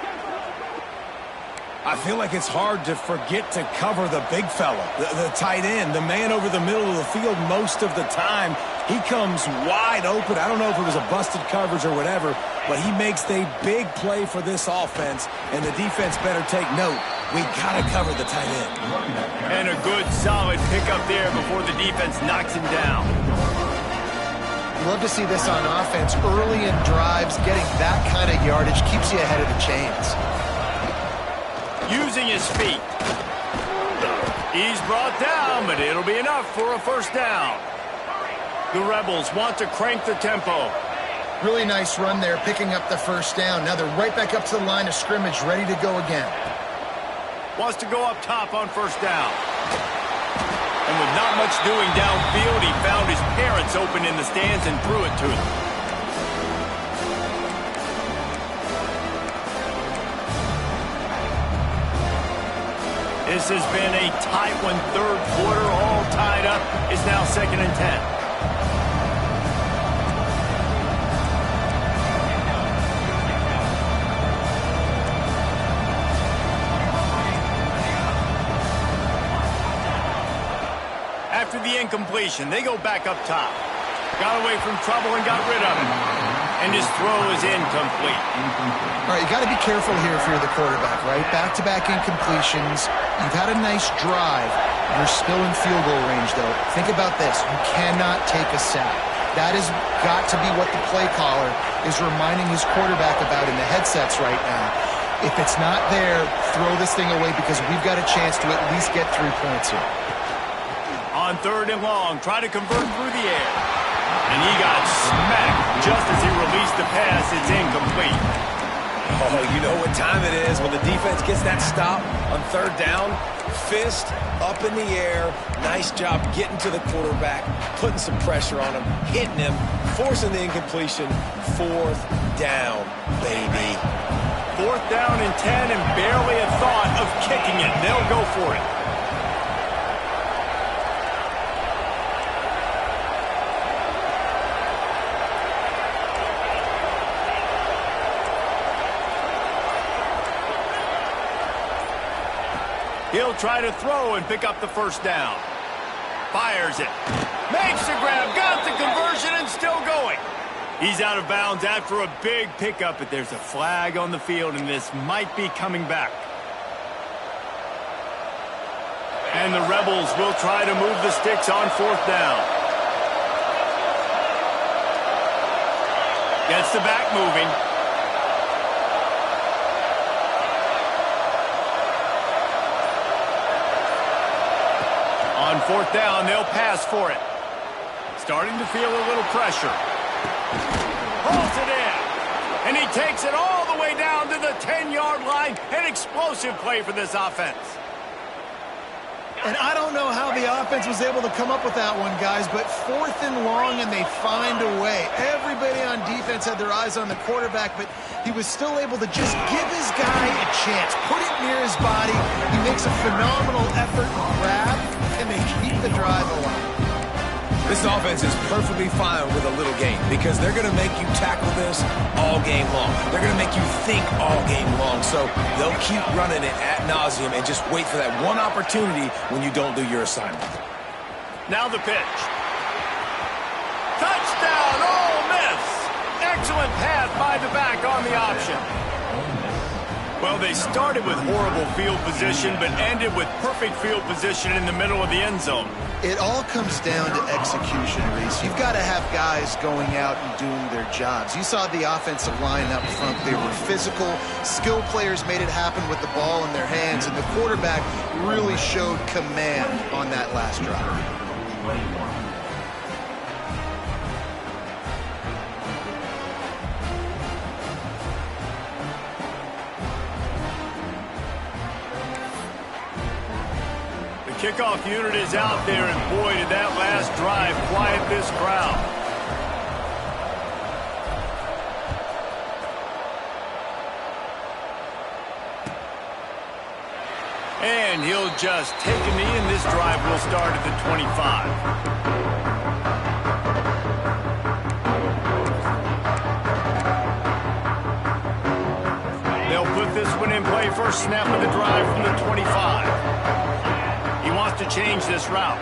[SPEAKER 6] I feel like it's hard to forget to cover the big fella, the tight end, the man over the middle of the field most of the time. He comes wide open. I don't know if it was a busted coverage or whatever, but he makes a big play for this offense, and the defense better take note.
[SPEAKER 4] We got to cover the tight end.
[SPEAKER 1] And a good, solid pickup there before the defense knocks him down.
[SPEAKER 3] Love to see this on offense. Early in drives, getting that kind of yardage keeps you ahead of the chains.
[SPEAKER 1] Using his feet. He's brought down, but it'll be enough for a first down. The Rebels want to crank the tempo.
[SPEAKER 3] Really nice run there, picking up the first down. Now they're right back up to the line of scrimmage, ready to go again.
[SPEAKER 1] Wants to go up top on first down. And with not much doing downfield, he found his parents open in the stands and threw it to them. This has been a tight one, third quarter, all tied up. It's now 2nd and 10. After the incompletion, they go back up top. Got away from trouble and got rid of it. And his throw is incomplete.
[SPEAKER 3] All right, you got to be careful here if you're the quarterback, right? Back-to-back incompletions. You've had a nice drive. You're still in field goal range, though. Think about this. You cannot take a sack. That has got to be what the play caller is reminding his quarterback about in the headsets right now. If it's not there, throw this thing away because we've got a chance to at least get 3 points here.
[SPEAKER 1] On 3rd and long, try to convert through the air. And he got smacked just as he released the pass. It's incomplete.
[SPEAKER 4] Oh, you know what time it is when the defense gets that stop on 3rd down. Fist up in the air. Nice job getting to the quarterback, putting some pressure on him, hitting him, forcing the incompletion. 4th down, baby.
[SPEAKER 1] 4th down and 10 and barely a thought of kicking it. They'll go for it. He'll try to throw and pick up the first down. Fires it. Makes the grab. Got the conversion and still going. He's out of bounds after a big pickup, but there's a flag on the field, and this might be coming back. And the Rebels will try to move the sticks on 4th down. Gets the back moving. On 4th down, they'll pass for it. Starting to feel a little pressure. Pulls it in. And he takes it all the way down to the 10-yard line. An explosive play for this offense.
[SPEAKER 3] And I don't know how the offense was able to come up with that one, guys, but 4th and long, and they find a way. Everybody on defense had their eyes on the quarterback, but he was still able to just give his guy a chance. Put it near his body. He makes a phenomenal effort to grab, and they keep the drive alive.
[SPEAKER 4] This offense is perfectly fine with a little game because they're going to make you tackle this all game long. They're going to make you think all game long. So they'll keep running it ad nauseum and just wait for that one opportunity when you don't do your assignment.
[SPEAKER 1] Now the pitch. Touchdown, Ole Miss. Excellent pass by the back on the option. Well, they started with horrible field position, but ended with perfect field position in the middle of the end zone.
[SPEAKER 3] It all comes down to execution, Reese. You've got to have guys going out and doing their jobs. You saw the offensive line up front. They were physical. Skill players made it happen with the ball in their hands, and the quarterback really showed command on that last drive.
[SPEAKER 1] Kickoff unit is out there, and boy, did that last drive quiet this crowd. And he'll just take a knee, and this drive will start at the 25. They'll put this one in play. First snap of the drive from the 25. He wants to change this route.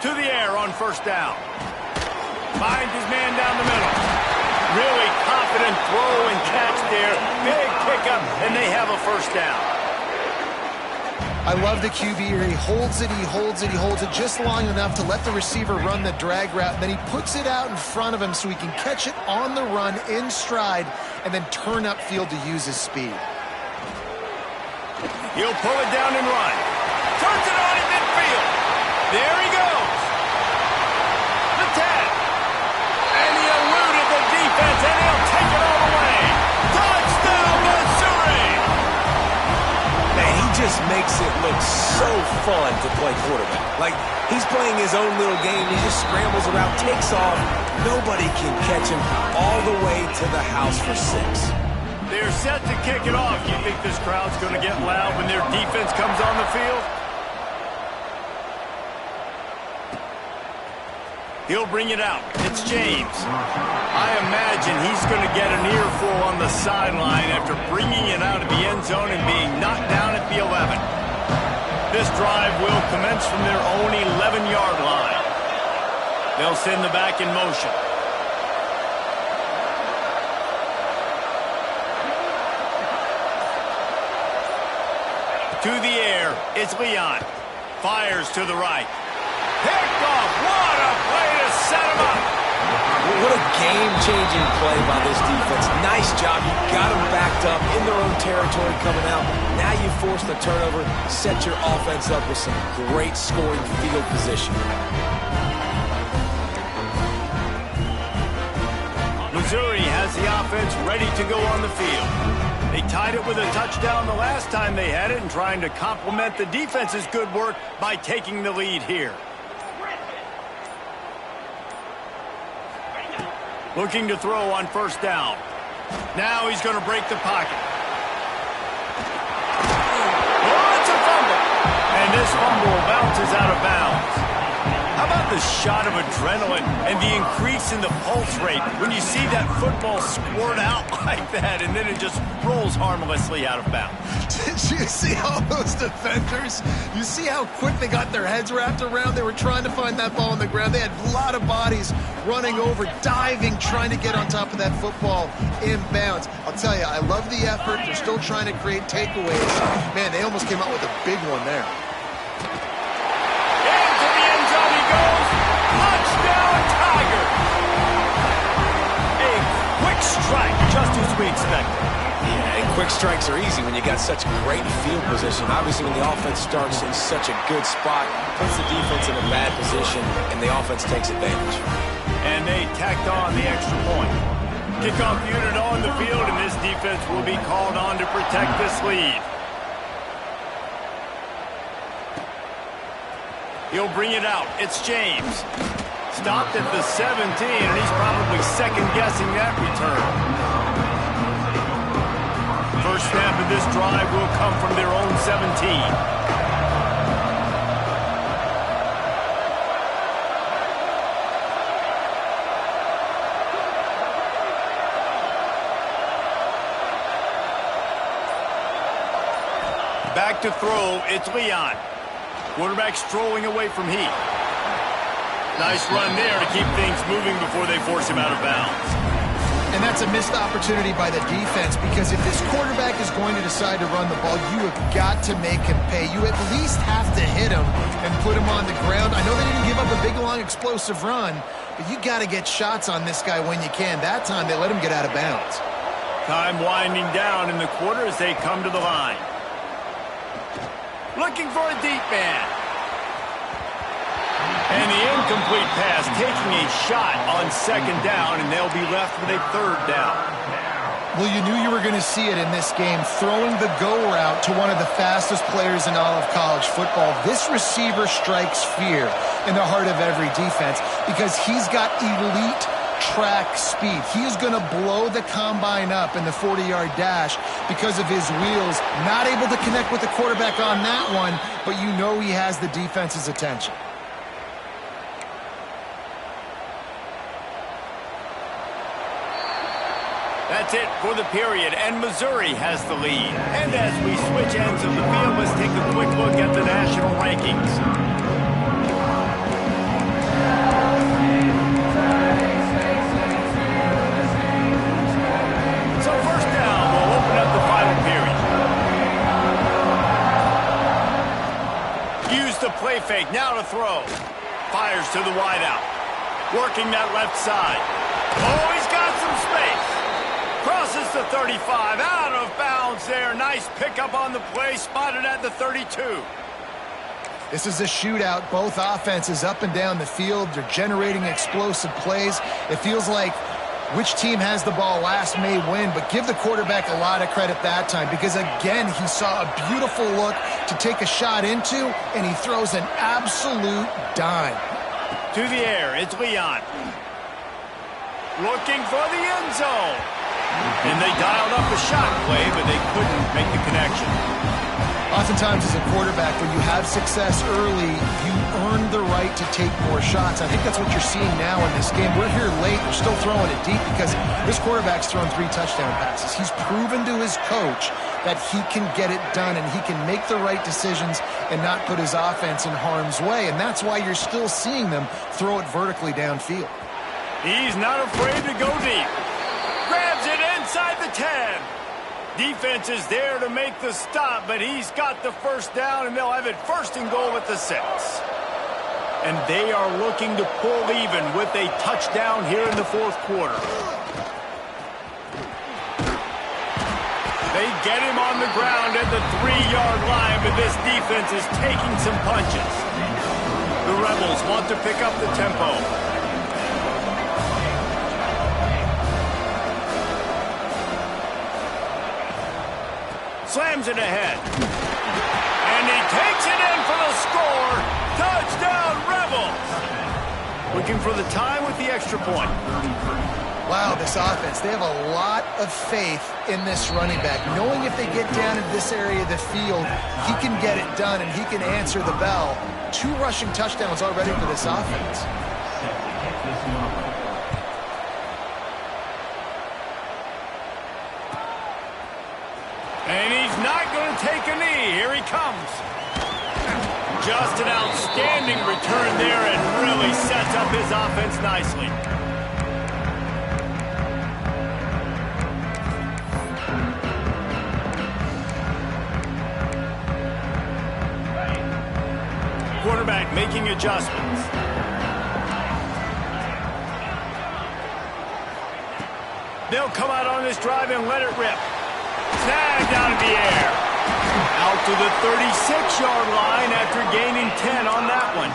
[SPEAKER 1] To the air on first down. Finds his man down the middle. Really confident throw and catch there. Big pickup, and they have a first down.
[SPEAKER 3] I love the QB here. He holds it, he holds it, he holds it just long enough to let the receiver run the drag route. Then he puts it out in front of him so he can catch it on the run in stride and then turn upfield to use his speed.
[SPEAKER 1] He'll pull it down and run. Turns it on in midfield. There he goes. The tag. And he eluded the defense, and he'll take it all the way. Touchdown, Missouri!
[SPEAKER 4] Man, he just makes it look so fun to play quarterback. Like, he's playing his own little game. He just scrambles around, takes off. Nobody can catch him all the way to the house for 6.
[SPEAKER 1] They're set to kick it off. You think this crowd's going to get loud when their defense comes on the field? He'll bring it out. It's James. I imagine he's going to get an earful on the sideline after bringing it out of the end zone and being knocked down at the 11. This drive will commence from their own 11-yard line. They'll send the back in motion. To the air, it's Leon. Fires to the right. Picked off. What a play to set him up.
[SPEAKER 4] What a game-changing play by this defense. Nice job. You got them backed up in their own territory coming out. Now you force the turnover, set your offense up with some great scoring field position.
[SPEAKER 1] Missouri has the offense ready to go on the field. They tied it with a touchdown the last time they had it and trying to complement the defense's good work by taking the lead here. Looking to throw on first down. Now he's going to break the pocket. Oh, it's a fumble. And this fumble bounces out of bounds. How about the shot of adrenaline and the increase in the pulse rate when you see that football squirt out like that and then it just rolls harmlessly out of bounds?
[SPEAKER 3] Did you see all those defenders? You see how quick they got their heads wrapped around? They were trying to find that ball on the ground. They had a lot of bodies running over, diving, trying to get on top of that football in bounds. I'll tell you, I love the effort. They're still trying to create takeaways. Man, they almost came out with a big one there.
[SPEAKER 1] Into the end zone he goes. Touchdown, Tigers! A quick strike, just as we expected.
[SPEAKER 4] Yeah, and quick strikes are easy when you got such great field position. Obviously, when the offense starts in such a good spot, puts the defense in a bad position, and the offense takes advantage.
[SPEAKER 1] And they tacked on the extra point. Kickoff unit on the field, and this defense will be called on to protect this lead. He'll bring it out. It's James. Stopped at the 17, and he's probably second-guessing that return. First snap of this drive will come from their own 17. Back to throw, it's Leon. Quarterback strolling away from Heath. Nice run there to keep things moving before they force him out of bounds.
[SPEAKER 3] And that's a missed opportunity by the defense because if this quarterback is going to decide to run the ball, you have got to make him pay. You at least have to hit him and put him on the ground. I know they didn't give up a big, long, explosive run, but you got to get shots on this guy when you can. That time, they let him get out of bounds.
[SPEAKER 1] Time winding down in the quarter as they come to the line. Looking for a deep man. And the incomplete pass taking a shot on second down, and they'll be left with a third down.
[SPEAKER 3] Well, you knew you were going to see it in this game, throwing the go route to one of the fastest players in all of college football. This receiver strikes fear in the heart of every defense because he's got elite track speed. He is going to blow the combine up in the 40-yard dash because of his wheels. Not able to connect with the quarterback on that one, but you know he has the defense's attention.
[SPEAKER 1] That's it for the period, and Missouri has the lead. And as we switch ends of the field, let's take a quick look at the national rankings. wide out. Working that left side. Oh, he's got some space. Crosses the 35. Out of bounds there. Nice pickup on the play. Spotted at the 32.
[SPEAKER 3] This is a shootout. Both offenses up and down the field. They're generating explosive plays. It feels like which team has the ball last may win, but give the quarterback a lot of credit that time because, again, he saw a beautiful look to take a shot into, and he throws an absolute dime.
[SPEAKER 1] To the air, it's Leon. Looking for the end zone. And they dialed up a shot play, but they couldn't make the connection.
[SPEAKER 3] Oftentimes as a quarterback, when you have success early, you earn the right to take more shots. I think that's what you're seeing now in this game. We're here late. They're still throwing it deep because this quarterback's thrown 3 touchdown passes. He's proven to his coach that he can get it done and he can make the right decisions and not put his offense in harm's way. And that's why you're still seeing them throw it vertically downfield.
[SPEAKER 1] He's not afraid to go deep. Grabs it inside the 10. Defense is there to make the stop, but he's got the first down, and they'll have it 1st and goal at the 6. And they are looking to pull even with a touchdown here in the 4th quarter. They get him on the ground at the 3-yard line, but this defense is taking some punches. The Rebels want to pick up the tempo. Slams it ahead. And he takes it in for the score. Touchdown, Rebels. Looking for the time with the extra point.
[SPEAKER 3] Wow, this offense, they have a lot of faith in this running back. Knowing if they get down in this area of the field, he can get it done and he can answer the bell. 2 rushing touchdowns already for this offense.
[SPEAKER 1] And he's not going to take a knee. Here he comes. Just an outstanding return there and really sets up his offense nicely. Quarterback making adjustments. They'll come out on this drive and let it rip. Snagged out of the air. Out to the 36-yard line after gaining 10 on that one.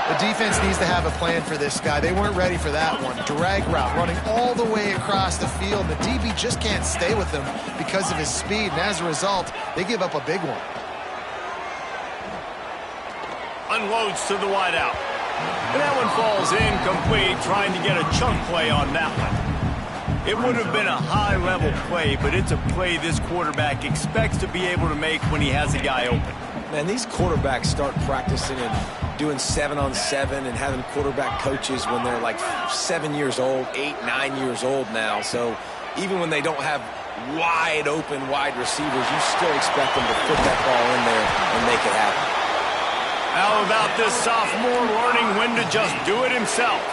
[SPEAKER 3] The defense needs to have a plan for this guy. They weren't ready for that one. Drag route running all the way across the field. The DB just can't stay with him because of his speed, and as a result, they give up a big one.
[SPEAKER 1] Unloads to the wideout. And that one falls incomplete, trying to get a chunk play on that one. It would have been a high-level play, but it's a play this quarterback expects to be able to make when he has a guy open.
[SPEAKER 4] Man, these quarterbacks start practicing and doing 7-on-7 and having quarterback coaches when they're like 7 years old, 8, 9 years old now. So even when they don't have wide-open wide receivers, you still expect them to put that ball in there and make it happen.
[SPEAKER 1] How about this sophomore learning when to just do it himself?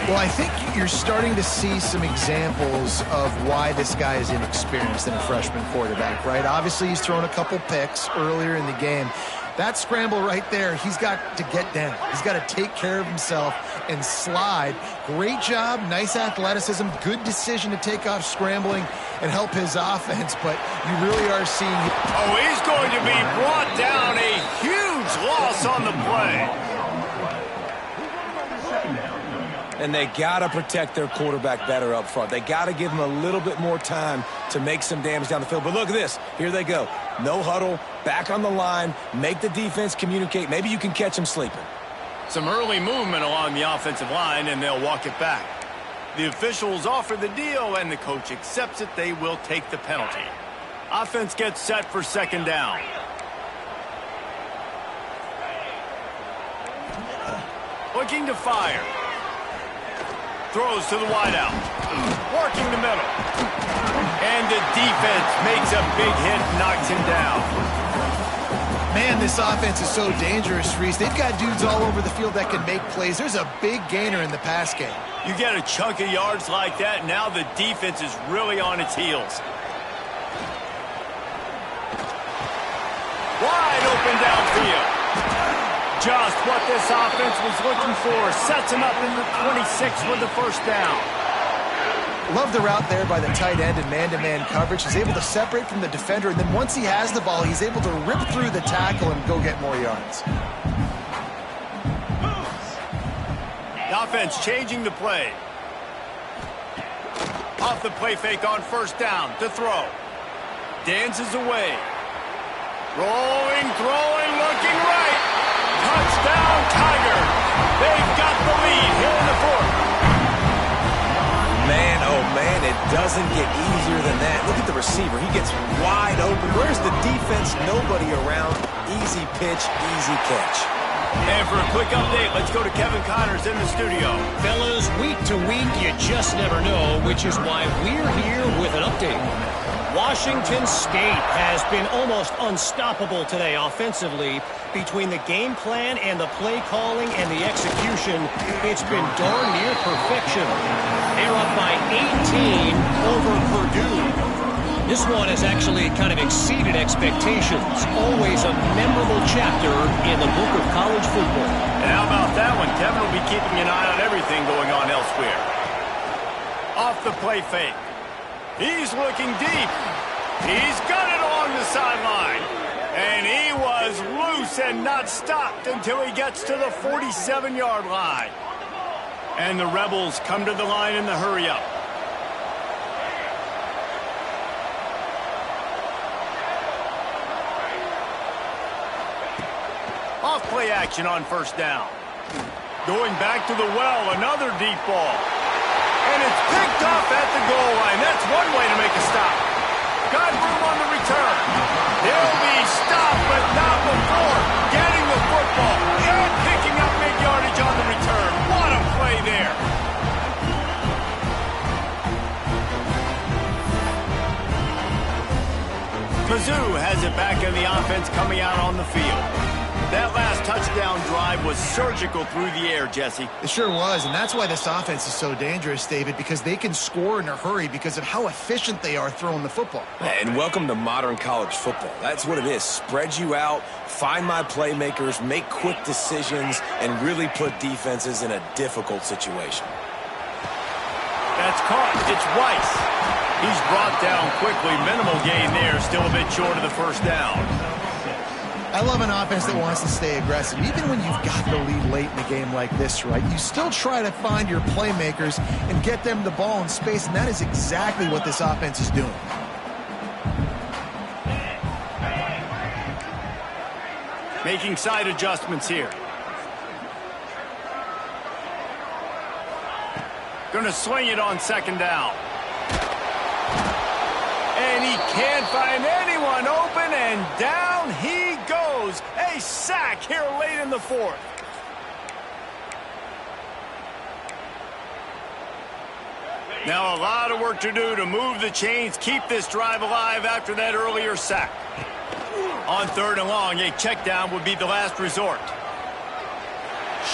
[SPEAKER 3] Well, I think you're starting to see some examples of why this guy is inexperienced in a freshman quarterback, right? Obviously, he's thrown a couple picks earlier in the game. That scramble right there, he's got to get down. He's got to take care of himself and slide. Great job, nice athleticism, good decision to take off scrambling and help his offense, but you really are seeing...
[SPEAKER 1] Oh, he's going to be brought down. A huge loss on the play.
[SPEAKER 4] And they got to protect their quarterback better up front. They got to give him a little bit more time to make some damage down the field. But look at this. Here they go. No huddle, back on the line, make the defense communicate. Maybe you can catch him sleeping.
[SPEAKER 1] Some early movement along the offensive line, and they'll walk it back. The officials offer the deal, and the coach accepts it. They will take the penalty. Offense gets set for 2nd down. Looking to fire. Throws to the wideout. Working the middle. And the defense makes a big hit, knocks him down.
[SPEAKER 3] Man, this offense is so dangerous, Reese. They've got dudes all over the field that can make plays. There's a big gainer in the pass game.
[SPEAKER 1] You get a chunk of yards like that, now the defense is really on its heels. Wide open downfield. Just what this offense was looking for. Sets him up in the 26 with the first down.
[SPEAKER 3] Love the route there by the tight end in man-to-man coverage. He's able to separate from the defender, and then once he has the ball, he's able to rip through the tackle and go get more yards.
[SPEAKER 1] The offense changing the play. Off the play fake on first down to throw. Dances away. Rolling, throwing, looking right. Touchdown, Tiger. They've got the lead here in the fourth.
[SPEAKER 4] Man, oh man, it doesn't get easier than that. Look at the receiver. He gets wide open. Where's the defense? Nobody around. Easy pitch, easy catch.
[SPEAKER 1] And for a quick update, let's go to Kevin Connors in the studio.
[SPEAKER 5] Fellas, week to week, you just never know, which is why we're here with an update. Washington State has been almost unstoppable today offensively. Between the game plan and the play calling and the execution, it's been darn near perfection. They're up by 18 over Purdue. This one has actually kind of exceeded expectations. Always a memorable chapter in the book of college football.
[SPEAKER 1] And how about that one? Kevin will be keeping an eye on everything going on elsewhere. Off the play fake. He's looking deep. He's got it along the sideline. And he was loose and not stopped until he gets to the 47-yard line. And the Rebels come to the line in the hurry-up. Off play action on first down. Going back to the well, another deep ball. And it's picked off at the goal line. That's one way to make a stop. Got room on the return. He'll be stopped, but not before getting the football and picking up big yardage on the return. What a play there. Mizzou has it back in the offense coming out on the field. That last touchdown drive was surgical through the air, Jesse.
[SPEAKER 3] It sure was, and that's why this offense is so dangerous, David, because they can score in a hurry because of how efficient they are throwing the football.
[SPEAKER 4] And welcome to modern college football. That's what it is. Spread you out, find my playmakers, make quick decisions, and really put defenses in a difficult situation.
[SPEAKER 1] That's caught. It's Rice. He's brought down quickly. Minimal gain there. Still a bit short of the first down.
[SPEAKER 3] I love an offense that wants to stay aggressive. Even when you've got the lead late in a game like this, right, you still try to find your playmakers and get them the ball in space, and that is exactly what this offense is doing.
[SPEAKER 1] Making side adjustments here. Gonna swing it on second down. And he can't find anyone open, and down he goes. A sack here late in the fourth. Now a lot of work to do to move the chains, keep this drive alive after that earlier sack. On third and long, a check down would be the last resort.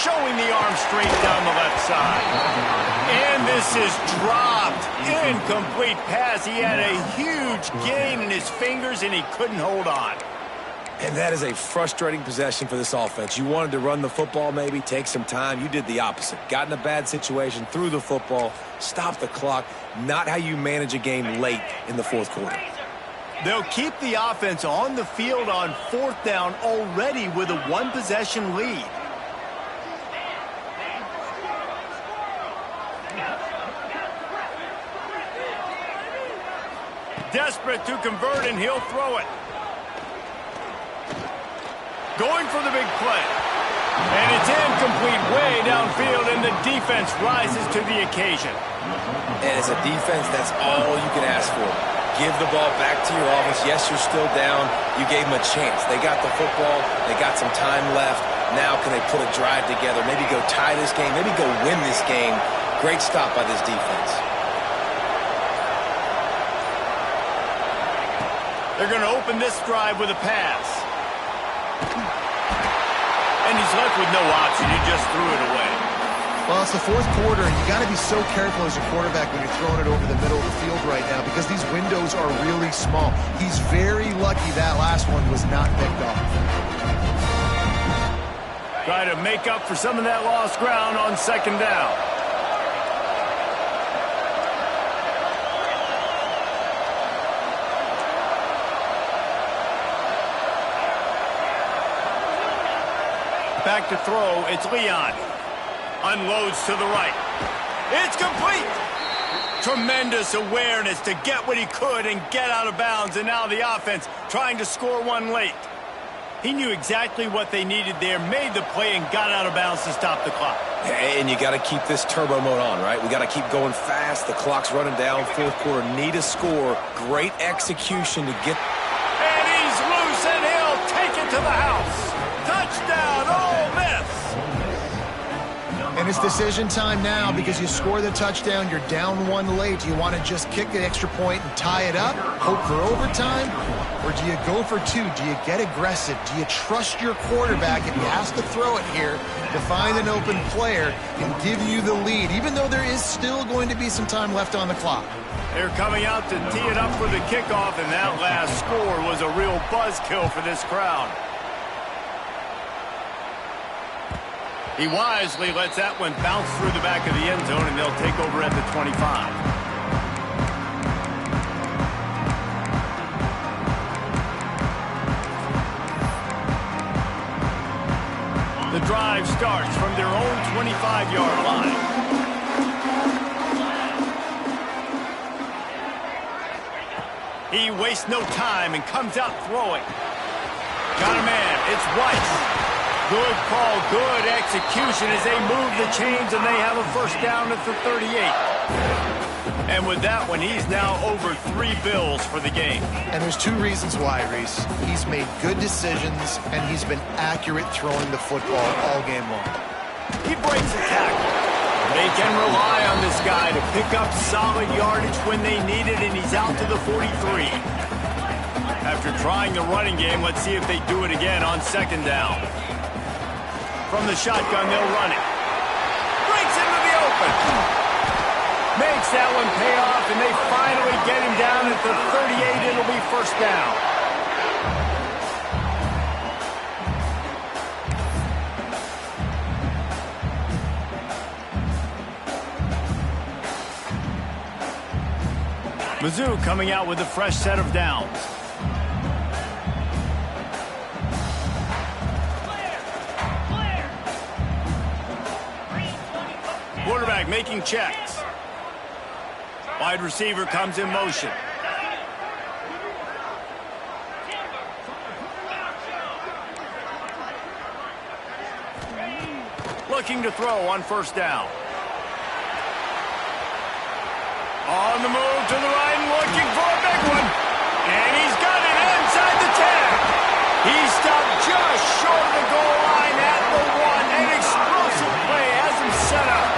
[SPEAKER 1] Showing the arm straight down the left side. And this is dropped. Incomplete pass. He had a huge gain in his fingers, and he couldn't hold on.
[SPEAKER 4] And that is a frustrating possession for this offense. You wanted to run the football, maybe take some time. You did the opposite. Got in a bad situation, threw the football, stopped the clock. Not how you manage a game late in the fourth quarter.
[SPEAKER 1] They'll keep the offense on the field on fourth down already with a one-possession lead. Desperate to convert, and he'll throw it. Going for the big play. And it's incomplete way downfield, and the defense rises to the occasion.
[SPEAKER 4] And as a defense, that's all you can ask for. Give the ball back to your offense. Yes, you're still down. You gave them a chance. They got the football. They got some time left. Now can they put a drive together? Maybe go tie this game. Maybe go win this game. Great stop by this defense.
[SPEAKER 1] They're going to open this drive with a pass. And he's left with no option. He just threw it away.
[SPEAKER 3] Well, it's the fourth quarter, and you got to be so careful as a quarterback when you're throwing it over the middle of the field right now because these windows are really small. He's very lucky that last one was not picked off.
[SPEAKER 1] Try to make up for some of that lost ground on second down. Back to throw, it's Leon. Unloads to the right. It's complete. Tremendous awareness to get what he could and get out of bounds, and now the offense trying to score one late. He knew exactly what they needed there, made the play, and got out of bounds to stop the clock.
[SPEAKER 4] And you got to keep this turbo mode on, right? We got to keep going fast. The clock's running down. Fourth quarter, need a score. Great execution to get.
[SPEAKER 1] And he's loose, and he'll take it to the house. Touchdown, Ole Miss.
[SPEAKER 3] And it's decision time now because you score the touchdown, you're down one late. Do you want to just kick the extra point and tie it up, hope for overtime? Or do you go for two? Do you get aggressive? Do you trust your quarterback if he has to throw it here to find an open player and give you the lead, even though there is still going to be some time left on the clock?
[SPEAKER 1] They're coming out to tee it up for the kickoff, and that last score was a real buzzkill for this crowd. He wisely lets that one bounce through the back of the end zone, and they'll take over at the 25. The drive starts from their own 25-yard line. He wastes no time and comes out throwing. Got a man. It's Weiss. Good call, good execution as they move the chains, and they have a first down at the 38. And with that one, he's now over 3 bills for the game.
[SPEAKER 3] And there's 2 reasons why, Reese. He's made good decisions, and he's been accurate throwing the football all game long.
[SPEAKER 1] He breaks a tackle. They can rely on this guy to pick up solid yardage when they need it, and he's out to the 43. After trying the running game, let's see if they do it again on second down. From the shotgun, they'll run it. Breaks into the open. Makes that one pay off, and they finally get him down at the 38. It'll be first down. Mizzou coming out with a fresh set of downs. Quarterback making checks. Wide receiver comes in motion. Looking to throw on first down. On the move to the right and looking for a big one. And he's got it inside the 10. He stopped just short of the goal line at the 1. An explosive play has him set up.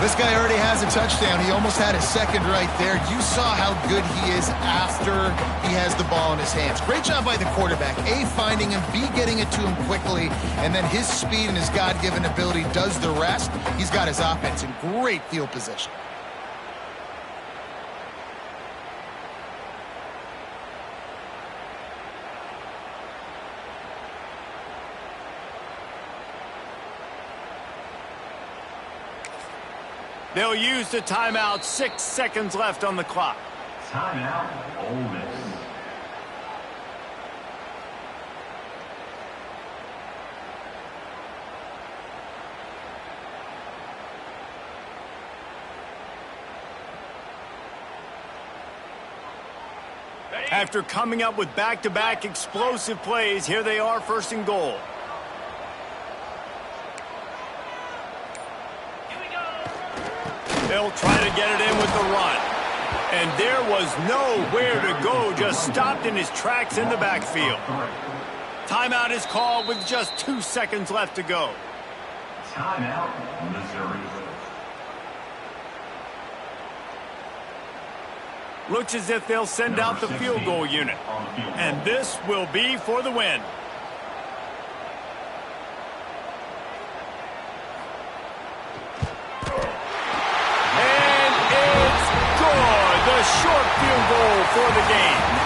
[SPEAKER 3] This guy already has a touchdown. He almost had a second right there. You saw how good he is after he has the ball in his hands. Great job by the quarterback. A, finding him, B, getting it to him quickly, and then his speed and his God-given ability does the rest. He's got his offense in great field position.
[SPEAKER 1] They'll use the timeout. 6 seconds left on the clock.
[SPEAKER 7] Timeout, Ole Miss.
[SPEAKER 1] After coming up with back-to-back explosive plays, here they are, first and goal. They'll try to get it in with the run. And there was nowhere to go, just stopped in his tracks in the backfield. Timeout is called with just 2 seconds left to go.
[SPEAKER 7] Timeout, Missouri.
[SPEAKER 1] Looks as if they'll send out the field goal unit. And this will be for the win. And it's good. The short field goal for the game.